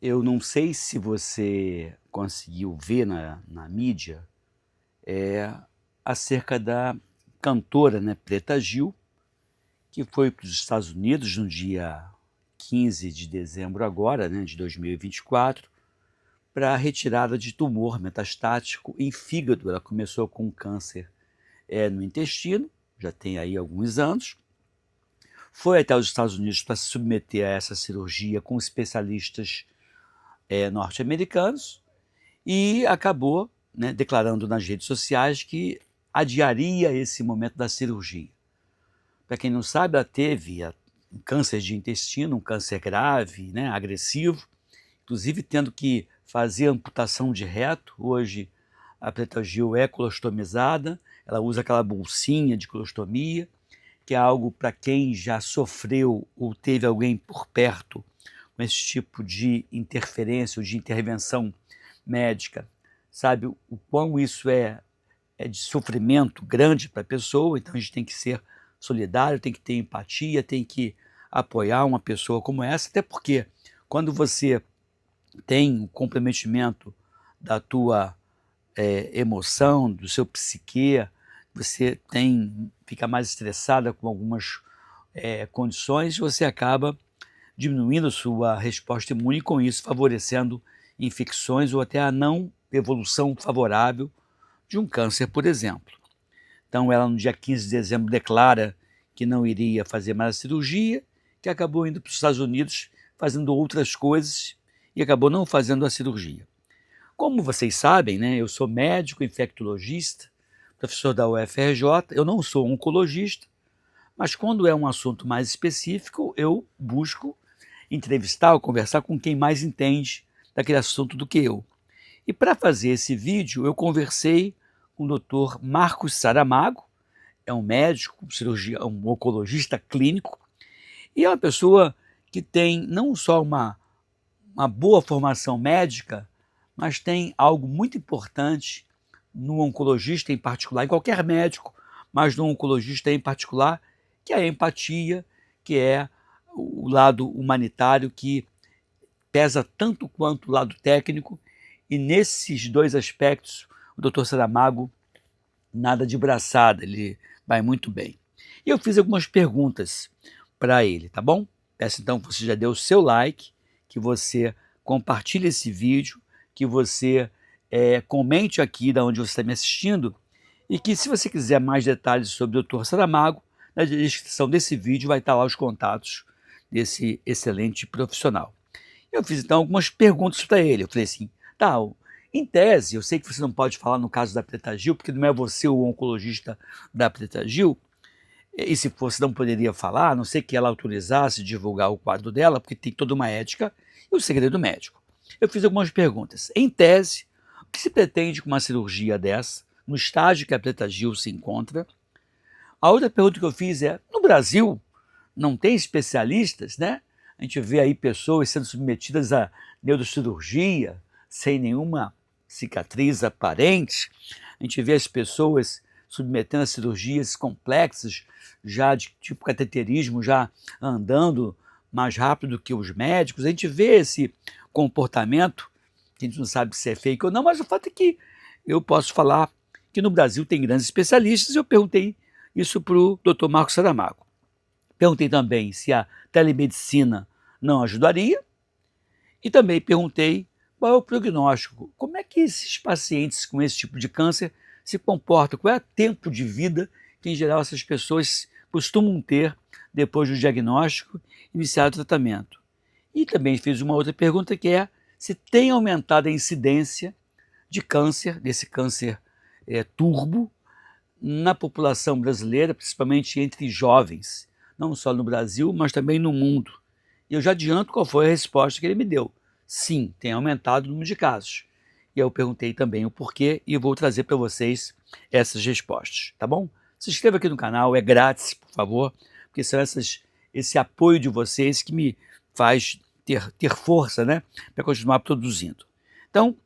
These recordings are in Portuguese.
Eu não sei se você conseguiu ver na mídia, é acerca da cantora, né, Preta Gil, que foi para os Estados Unidos no dia 15 de dezembro agora, né, de 2024, para retirada de tumor metastático em fígado. Ela começou com câncer no intestino, já tem aí alguns anos, foi até os Estados Unidos para se submeter a essa cirurgia com especialistas norte-americanos, e acabou, né, declarando nas redes sociais que adiaria esse momento da cirurgia. Para quem não sabe, ela teve um câncer de intestino, um câncer grave, né, agressivo, inclusive tendo que fazer amputação de reto. Hoje a Preta Gil é colostomizada, ela usa aquela bolsinha de colostomia, que é algo para quem já sofreu ou teve alguém por perto com esse tipo de interferência ou de intervenção médica, sabe o quão isso é de sofrimento grande para a pessoa. Então a gente tem que ser solidário, tem que ter empatia, tem que apoiar uma pessoa como essa, até porque quando você tem o comprometimento da tua emoção, do seu psique, você fica mais estressada com algumas condições, você acaba diminuindo sua resposta imune e com isso favorecendo infecções ou até a não evolução favorável de um câncer, por exemplo. Então ela no dia 15 de dezembro declara que não iria fazer mais a cirurgia, que acabou indo para os Estados Unidos fazendo outras coisas e acabou não fazendo a cirurgia. Como vocês sabem, né, eu sou médico infectologista, professor da UFRJ, eu não sou oncologista, mas quando é um assunto mais específico, eu busco entrevistar ou conversar com quem mais entende daquele assunto do que eu. E para fazer esse vídeo, eu conversei com o Dr. Marcos Saramago, é um médico, um oncologista clínico, e é uma pessoa que tem não só uma boa formação médica, mas tem algo muito importante no oncologista em particular, em qualquer médico, mas no oncologista em particular, que é a empatia, que é o lado humanitário que pesa tanto quanto o lado técnico, e nesses dois aspectos o Dr. Saramago nada de braçada, ele vai muito bem. E eu fiz algumas perguntas para ele, tá bom? Peço então que você já dê o seu like, que você compartilhe esse vídeo, que você comente aqui de onde você está me assistindo, e que se você quiser mais detalhes sobre o Dr. Saramago, na descrição desse vídeo vai estar lá os contatos desse excelente profissional. Eu fiz então algumas perguntas para ele. Eu falei assim, tá, em tese, eu sei que você não pode falar no caso da Preta Gil, porque não é você o oncologista da Preta Gil, e se fosse não poderia falar, a não ser que ela autorizasse divulgar o quadro dela, porque tem toda uma ética e o segredo médico. Eu fiz algumas perguntas. Em tese, o que se pretende com uma cirurgia dessa, no estágio que a Preta Gil se encontra? A outra pergunta que eu fiz é, no Brasil, não tem especialistas, né? A gente vê aí pessoas sendo submetidas a neurocirurgia sem nenhuma cicatriz aparente. A gente vê as pessoas submetendo a cirurgias complexas, já de tipo cateterismo, já andando mais rápido que os médicos. A gente vê esse comportamento, que a gente não sabe se é fake ou não, mas o fato é que eu posso falar que no Brasil tem grandes especialistas. Eu perguntei isso para o Dr. Marcos Saramago. Perguntei também se a telemedicina não ajudaria e também perguntei qual é o prognóstico, como é que esses pacientes com esse tipo de câncer se comportam, qual é o tempo de vida que em geral essas pessoas costumam ter depois do diagnóstico iniciar o tratamento. E também fiz uma outra pergunta que é se tem aumentado a incidência de câncer, desse câncer turbo, na população brasileira, principalmente entre jovens, não só no Brasil, mas também no mundo. E eu já adianto qual foi a resposta que ele me deu. Sim, tem aumentado o número de casos. E eu perguntei também o porquê e eu vou trazer para vocês essas respostas, tá bom? Se inscreva aqui no canal, é grátis, por favor, porque são esse apoio de vocês que me faz ter força, né, para continuar produzindo. Então,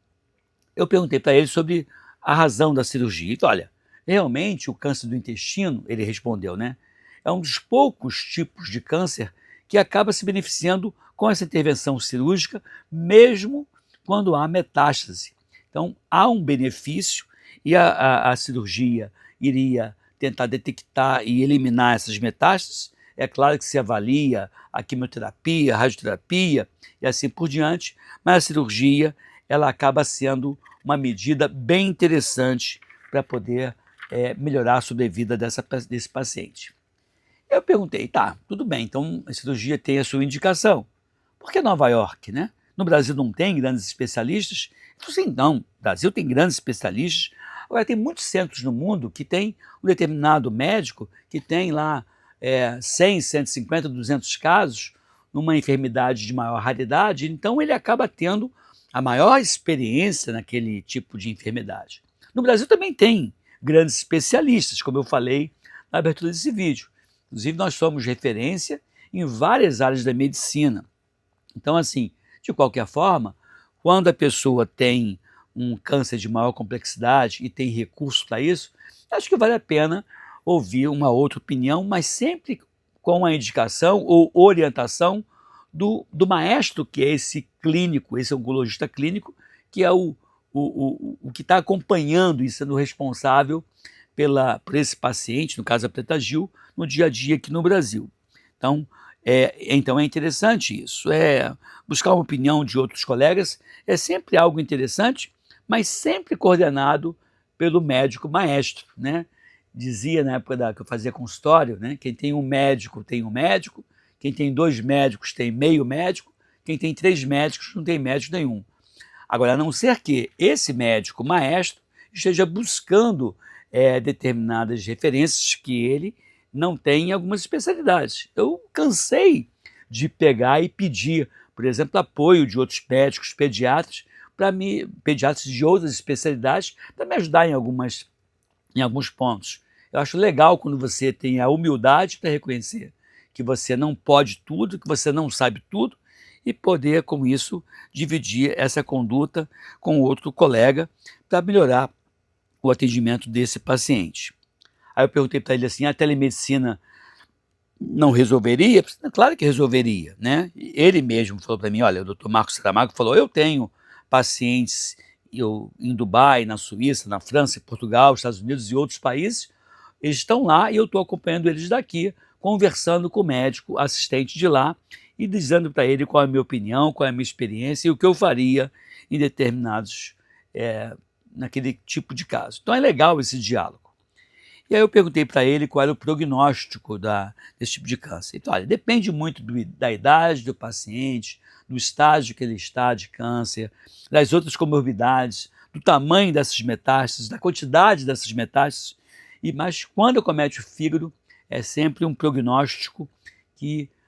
eu perguntei para ele sobre a razão da cirurgia. Então, olha, realmente o câncer do intestino, ele respondeu, né, é um dos poucos tipos de câncer que acaba se beneficiando com essa intervenção cirúrgica, mesmo quando há metástase. Então, há um benefício e a cirurgia iria tentar detectar e eliminar essas metástases. É claro que se avalia a quimioterapia, a radioterapia e assim por diante, mas a cirurgia ela acaba sendo uma medida bem interessante para poder melhorar a sobrevida desse paciente. Eu perguntei, tá, tudo bem, então a cirurgia tem a sua indicação. Por que Nova York, né? No Brasil não tem grandes especialistas? Eu falei assim, não, o Brasil tem grandes especialistas. Agora, tem muitos centros no mundo que tem um determinado médico que tem lá 100, 150, 200 casos numa enfermidade de maior raridade, então ele acaba tendo a maior experiência naquele tipo de enfermidade. No Brasil também tem grandes especialistas, como eu falei na abertura desse vídeo. Inclusive, nós somos referência em várias áreas da medicina. Então, assim, de qualquer forma, quando a pessoa tem um câncer de maior complexidade e tem recurso para isso, acho que vale a pena ouvir uma outra opinião, mas sempre com a indicação ou orientação do maestro, que é esse clínico, esse oncologista clínico, que é o que está acompanhando e sendo responsável por esse paciente, no caso a Preta Gil, no dia a dia aqui no Brasil. Então é interessante isso. Buscar uma opinião de outros colegas é sempre algo interessante, mas sempre coordenado pelo médico maestro, né? Dizia na época que eu fazia consultório, né? Quem tem um médico tem um médico, quem tem 2 médicos tem meio médico, quem tem 3 médicos não tem médico nenhum. Agora, a não ser que esse médico maestro esteja buscando determinadas referências que ele não tem em algumas especialidades. Eu cansei de pegar e pedir, por exemplo, apoio de outros médicos, pediatras de outras especialidades, para me ajudar em alguns pontos. Eu acho legal quando você tem a humildade para reconhecer que você não pode tudo, que você não sabe tudo, e poder, com isso, dividir essa conduta com outro colega para melhorar o atendimento desse paciente. Aí eu perguntei para ele assim, a telemedicina não resolveria? Claro que resolveria, né? Ele mesmo falou para mim, olha, o Dr. Marcos Saramago falou, eu tenho pacientes em Dubai, na Suíça, na França, em Portugal, Estados Unidos e outros países, eles estão lá e eu estou acompanhando eles daqui, conversando com o médico assistente de lá e dizendo para ele qual é a minha opinião, qual é a minha experiência e o que eu faria em determinados, naquele tipo de caso. Então é legal esse diálogo. E aí eu perguntei para ele qual era o prognóstico desse tipo de câncer. Então, olha, depende muito da idade do paciente, do estágio que ele está de câncer, das outras comorbidades, do tamanho dessas metástases, da quantidade dessas metástases. Mas quando acomete o fígado, é sempre um prognóstico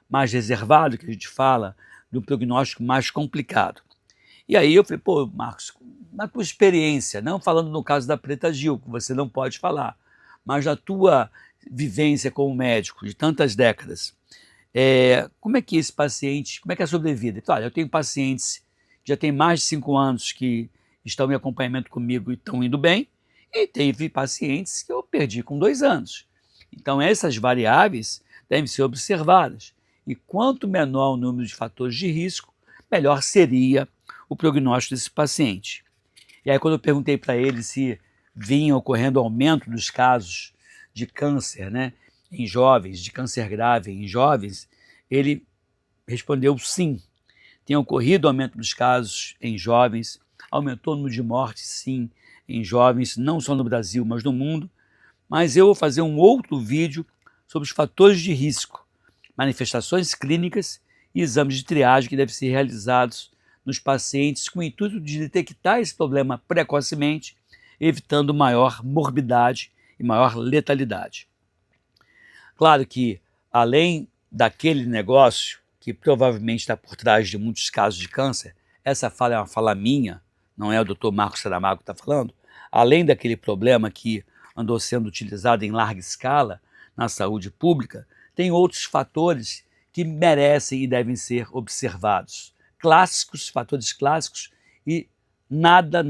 mais reservado, que a gente fala, de um prognóstico mais complicado. E aí eu falei, pô, Marcos, na tua experiência, não falando no caso da Preta Gil, que você não pode falar, mas da tua vivência como médico de tantas décadas, como é que esse paciente, como é que é a sobrevida? Então, olha, eu tenho pacientes que já têm mais de 5 anos que estão em acompanhamento comigo e estão indo bem, e teve pacientes que eu perdi com 2 anos. Então, essas variáveis devem ser observadas. E quanto menor o número de fatores de risco, melhor seria o prognóstico desse paciente. E aí, quando eu perguntei para ele se vinha ocorrendo aumento dos casos de câncer, né, em jovens, de câncer grave em jovens, ele respondeu sim. Tem ocorrido aumento dos casos em jovens, aumentou o número de mortes, sim, em jovens, não só no Brasil, mas no mundo. Mas eu vou fazer um outro vídeo sobre os fatores de risco, manifestações clínicas e exames de triagem que devem ser realizados nos pacientes com o intuito de detectar esse problema precocemente, evitando maior morbidade e maior letalidade. Claro que, além daquele negócio que provavelmente está por trás de muitos casos de câncer, essa fala é uma fala minha, não é o Dr. Marcos Saramago que está falando, além daquele problema que andou sendo utilizado em larga escala na saúde pública, tem outros fatores que merecem e devem ser observados. Fatores clássicos e nada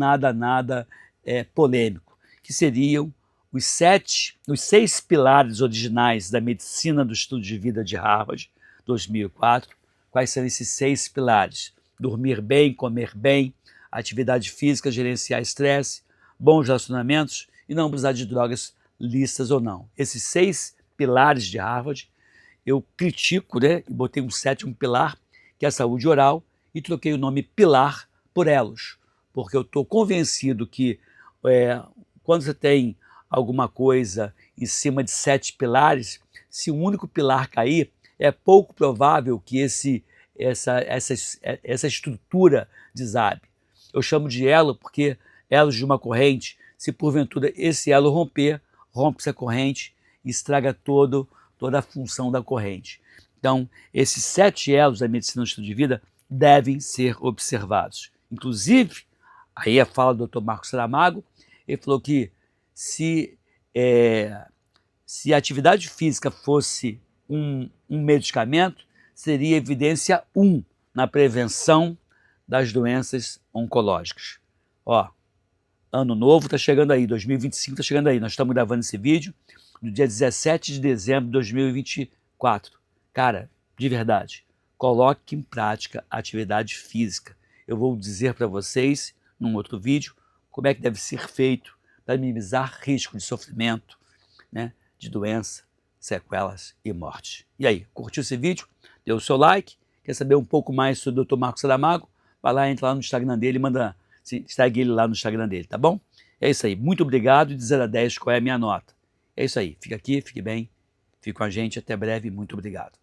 polêmico, que seriam os 6 pilares originais da medicina do estudo de vida de Harvard, 2004, quais são esses 6 pilares. Dormir bem, comer bem, atividade física, gerenciar estresse, bons relacionamentos e não abusar de drogas lícitas ou não. Esses 6 pilares de Harvard, eu critico, né, e botei um 7º pilar, que é a saúde oral, e troquei o nome pilar por elos, porque eu estou convencido que quando você tem alguma coisa em cima de 7 pilares, se um único pilar cair, é pouco provável que essa estrutura desabe. Eu chamo de elo porque elos de uma corrente, se porventura esse elo romper, rompe-se a corrente e estraga toda a função da corrente. Então, esses 7 elos da medicina do estilo de vida devem ser observados. Inclusive, aí a fala do Dr. Marcos Saramago, ele falou que se a atividade física fosse um medicamento, seria evidência 1 na prevenção das doenças oncológicas. Ó, ano novo está chegando aí, 2025 está chegando aí. Nós estamos gravando esse vídeo no dia 17 de dezembro de 2024. Cara, de verdade, coloque em prática a atividade física. Eu vou dizer para vocês, num outro vídeo, como é que deve ser feito para minimizar risco de sofrimento, né, de doença, sequelas e morte. E aí, curtiu esse vídeo? Deu o seu like? Quer saber um pouco mais sobre o Dr. Marcos Saramago? Vai lá, entra lá no Instagram dele e segue ele lá no Instagram dele, tá bom? É isso aí, muito obrigado e de 0 a 10 qual é a minha nota? É isso aí, fica aqui, fique bem, fique com a gente, até breve, muito obrigado.